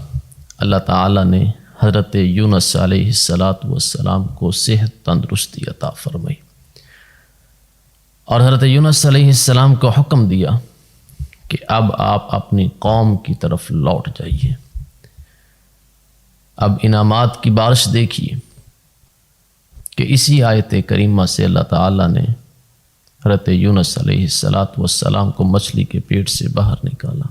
اللہ تعالیٰ نے حضرت یونس علیہ الصلوۃ والسلام کو صحت تندرستی عطا فرمائی، اور حضرت یونس علیہ السلام کو حکم دیا کہ اب آپ اپنی قوم کی طرف لوٹ جائیے. اب انعامات کی بارش دیکھیے کہ اسی آیت کریمہ سے اللہ تعالیٰ نے حضرت یونس علیہ الصلوۃ والسلام کو مچھلی کے پیٹ سے باہر نکالا.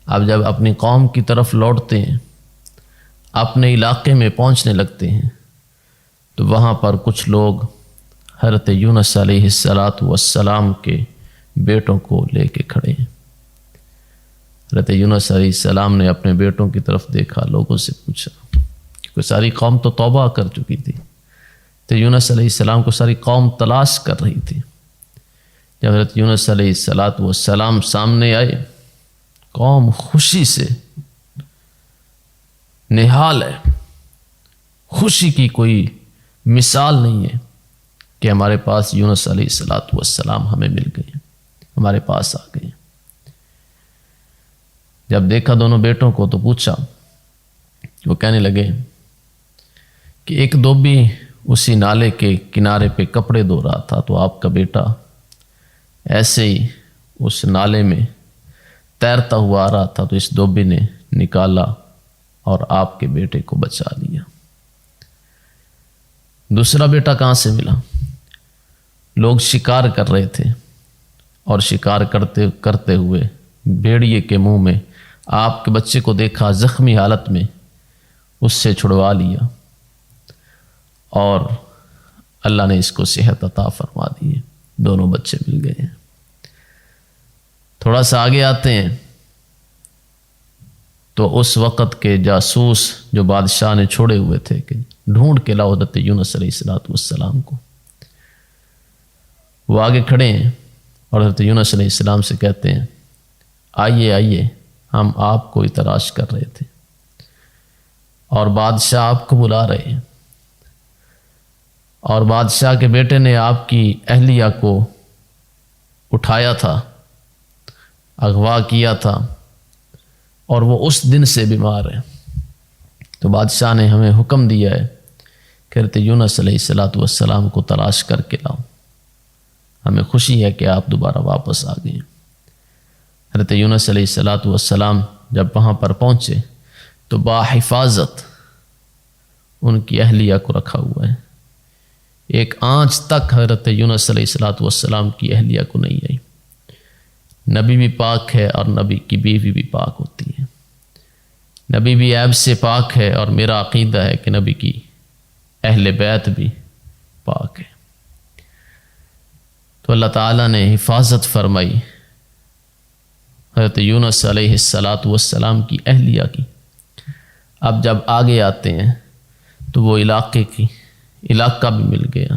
اب جب اپنی قوم کی طرف لوٹتے ہیں، اپنے علاقے میں پہنچنے لگتے ہیں، تو وہاں پر کچھ لوگ حضرت یونس علیہ الصلوۃ والسلام کے بیٹوں کو لے کے کھڑے ہیں. حضرت یونس علیہ السلام نے اپنے بیٹوں کی طرف دیکھا، لوگوں سے پوچھا کہ ساری قوم تو توبہ کر چکی تھی، تو یونس علیہ السلام کو ساری قوم تلاش کر رہی تھی. جب حضرت یونس علیہ السلام سامنے آئے، قوم خوشی سے نہال ہے، خوشی کی کوئی مثال نہیں ہے کہ ہمارے پاس یونس علیہ السلام ہمیں مل گئے، ہمارے پاس آ گئے۔ جب دیکھا دونوں بیٹوں کو تو پوچھا، وہ کہنے لگے کہ ایک دھوبی اسی نالے کے کنارے پہ کپڑے دھو رہا تھا تو آپ کا بیٹا ایسے ہی اس نالے میں تیرتا ہوا آ رہا تھا تو اس دھوبی نے نکالا اور آپ کے بیٹے کو بچا لیا۔ دوسرا بیٹا کہاں سے ملا؟ لوگ شکار کر رہے تھے اور شکار کرتے ہوئے بھیڑیے کے منہ میں آپ کے بچے کو دیکھا، زخمی حالت میں اس سے چھڑوا لیا اور اللہ نے اس کو صحت عطا فرما دی ہے، دونوں بچے مل گئے ہیں۔ تھوڑا سا آگے آتے ہیں تو اس وقت کے جاسوس جو بادشاہ نے چھوڑے ہوئے تھے کہ ڈھونڈ کے لاؤ حضرت یونس علیہ السلام کو، وہ آگے کھڑے ہیں اور حضرت یونس علیہ السلام سے کہتے ہیں آئیے آئیے، ہم آپ کو ہی تلاش کر رہے تھے اور بادشاہ آپ کو بلا رہے ہیں، اور بادشاہ کے بیٹے نے آپ کی اہلیہ کو اٹھایا تھا، اغوا کیا تھا اور وہ اس دن سے بیمار ہے۔ تو بادشاہ نے ہمیں حکم دیا ہے کہ حضرت یونس علیہ السلام کو تلاش کر کے لاؤ، ہمیں خوشی ہے کہ آپ دوبارہ واپس آ گئے۔ حضرت یونس علیہ السلام جب وہاں پر پہنچے تو باحفاظت ان کی اہلیہ کو رکھا ہوا ہے، ایک آنچ تک حضرت یونس علیہ السلام کی اہلیہ کو نہیں آئی۔ نبی بھی پاک ہے اور نبی کی بیوی بھی پاک ہوتی ہے، نبی بھی عیب سے پاک ہے اور میرا عقیدہ ہے کہ نبی کی اہل بیت بھی پاک ہے۔ تو اللہ تعالیٰ نے حفاظت فرمائی حضرت یونس علیہ السلام کی اہلیہ کی۔ اب جب آگے آتے ہیں تو وہ علاقہ بھی مل گیا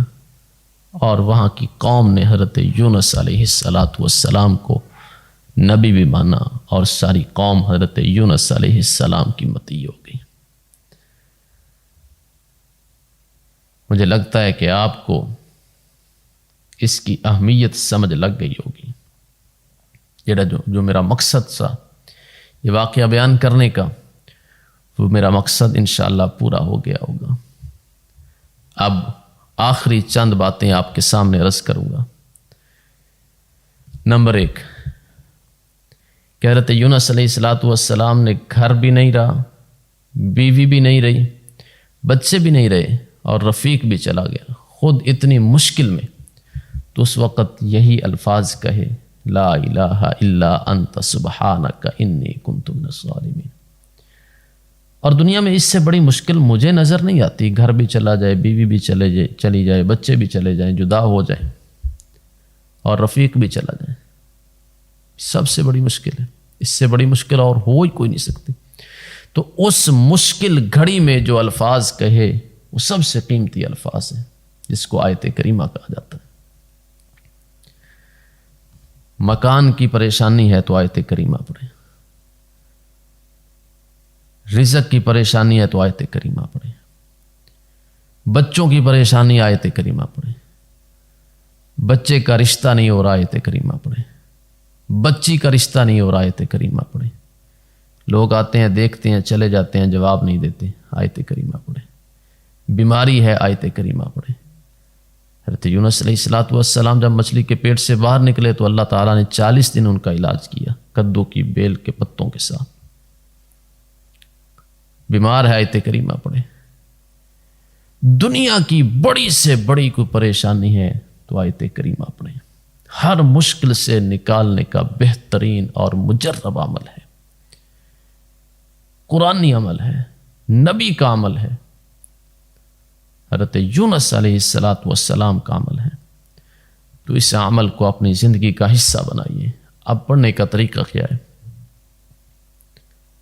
اور وہاں کی قوم نے حضرت یونس علیہ السلام کو نبی بھی مانا اور ساری قوم حضرت یونس علیہ السلام کی متی ہو گئی۔ مجھے لگتا ہے کہ آپ کو اس کی اہمیت سمجھ لگ گئی ہوگی۔ جو میرا مقصد تھا یہ واقعہ بیان کرنے کا، وہ میرا مقصد انشاءاللہ پورا ہو گیا ہوگا۔ اب آخری چند باتیں آپ کے سامنے عرض کروں گا۔ نمبر 1 کہ حضرت یونس علیہ السلام نے گھر بھی نہیں رہا، بیوی بھی نہیں رہی، بچے بھی نہیں رہے اور رفیق بھی چلا گیا، خود اتنی مشکل میں، تو اس وقت یہی الفاظ کہے لا الہ الا انت سبحانک انی کنت من الظالمین۔ اور دنیا میں اس سے بڑی مشکل مجھے نظر نہیں آتی، گھر بھی چلا جائے، بیوی بھی چلی جائے، بچے بھی چلے جائیں، جدا ہو جائیں اور رفیق بھی چلا جائے، سب سے بڑی مشکل ہے، اس سے بڑی مشکل اور ہو ہی کوئی نہیں سکتی۔ تو اس مشکل گھڑی میں جو الفاظ کہے وہ سب سے قیمتی الفاظ ہیں، جس کو آیت کریمہ کہا جاتا ہے۔ مکان کی پریشانی ہے تو آیت کریمہ پڑھیں، رزق کی پریشانی ہے تو آیت کریمہ پڑھیں، بچوں کی پریشانی آیت کریمہ پڑھیں، بچے کا رشتہ نہیں ہو رہا آیت کریمہ پڑھیں، بچی کا رشتہ نہیں ہو رہا آیت کریمہ پڑھیں، لوگ آتے ہیں دیکھتے ہیں چلے جاتے ہیں جواب نہیں دیتے، آیت کریمہ پڑھیں، بیماری ہے آیت کریمہ پڑھیں۔ حضرت یونس علیہ السلام جب مچھلی کے پیٹ سے باہر نکلے تو اللہ تعالیٰ نے 40 دن ان کا علاج کیا کدو کی بیل کے پتوں کے ساتھ۔ بیمار ہے آیت کریمہ پڑھیں۔ دنیا کی بڑی سے بڑی کوئی پریشانی ہے تو آیت کریمہ پڑھیں۔ ہر مشکل سے نکالنے کا بہترین اور مجرب عمل ہے، قرآنی عمل ہے، نبی کا عمل ہے، حضرت یونس علیہ السلام کا عمل ہے۔ تو اس عمل کو اپنی زندگی کا حصہ بنائیے۔ اب پڑھنے کا طریقہ کیا ہے؟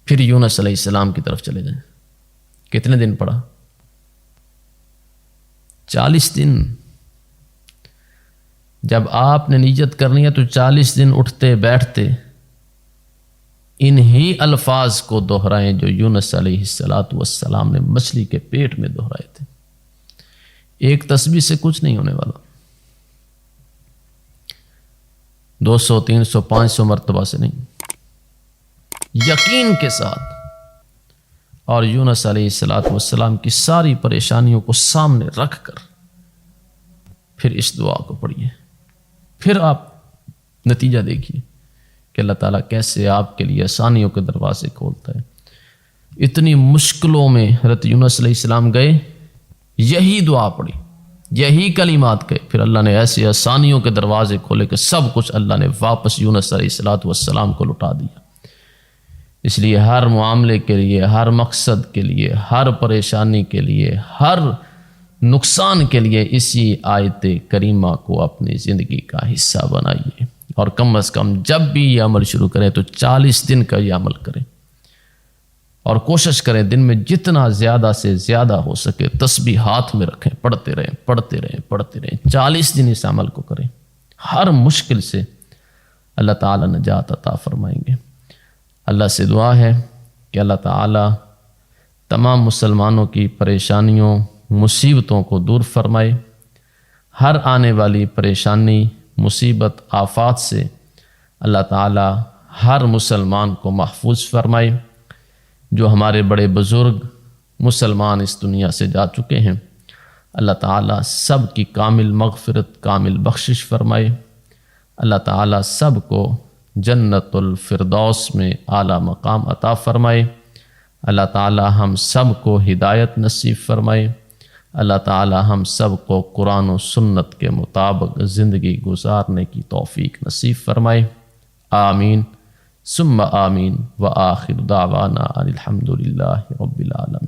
پھر یونس علیہ السلام کی طرف چلے جائیں۔ کتنے دن پڑھا؟ 40 دن۔ جب آپ نے نیت کرنی ہے تو 40 دن اٹھتے بیٹھتے انہی الفاظ کو دہرائیں جو یونس علیہ السلام نے مچھلی کے پیٹ میں دہرائے تھے۔ ایک تسبیح سے کچھ نہیں ہونے والا، 200 300 500 مرتبہ سے نہیں، یقین کے ساتھ۔ اور یونس علیہ السلام کی ساری پریشانیوں کو سامنے رکھ کر پھر اس دعا کو پڑھیے، پھر آپ نتیجہ دیکھیے کہ اللہ تعالیٰ کیسے آپ کے لیے آسانیوں کے دروازے کھولتا ہے۔ اتنی مشکلوں میں حضرت یونس علیہ السلام گئے، یہی دعا پڑھی، یہی کلمات گئے، پھر اللہ نے ایسے آسانیوں کے دروازے کھولے کہ سب کچھ اللہ نے واپس یونس علیہ السلام کو لوٹا دیا۔ اس لیے ہر معاملے کے لیے، ہر مقصد کے لیے، ہر پریشانی کے لیے، ہر نقصان کے لیے اسی آیت کریمہ کو اپنی زندگی کا حصہ بنائیے، اور کم از کم جب بھی یہ عمل شروع کریں تو 40 دن کا یہ عمل کریں، اور کوشش کریں دن میں جتنا زیادہ سے زیادہ ہو سکے تسبیح ہاتھ میں رکھیں، پڑھتے رہیں پڑھتے رہیں پڑھتے رہیں، 40 دن اس عمل کو کریں، ہر مشکل سے اللہ تعالیٰ نجات عطا فرمائیں گے۔ اللہ سے دعا ہے کہ اللہ تعالیٰ تمام مسلمانوں کی پریشانیوں مصیبتوں کو دور فرمائے، ہر آنے والی پریشانی مصیبت آفات سے اللہ تعالیٰ ہر مسلمان کو محفوظ فرمائے۔ جو ہمارے بڑے بزرگ مسلمان اس دنیا سے جا چکے ہیں، اللہ تعالیٰ سب کی کامل مغفرت کامل بخشش فرمائے۔ اللہ تعالیٰ سب کو جنت الفردوس میں اعلیٰ مقام عطا فرمائے۔ اللہ تعالیٰ ہم سب کو ہدایت نصیب فرمائے۔ اللہ تعالیٰ ہم سب کو قرآن و سنت کے مطابق زندگی گزارنے کی توفیق نصیب فرمائے۔ آمین ثم آمین، وآخر دعوانا ان الحمد للہ رب العالمین۔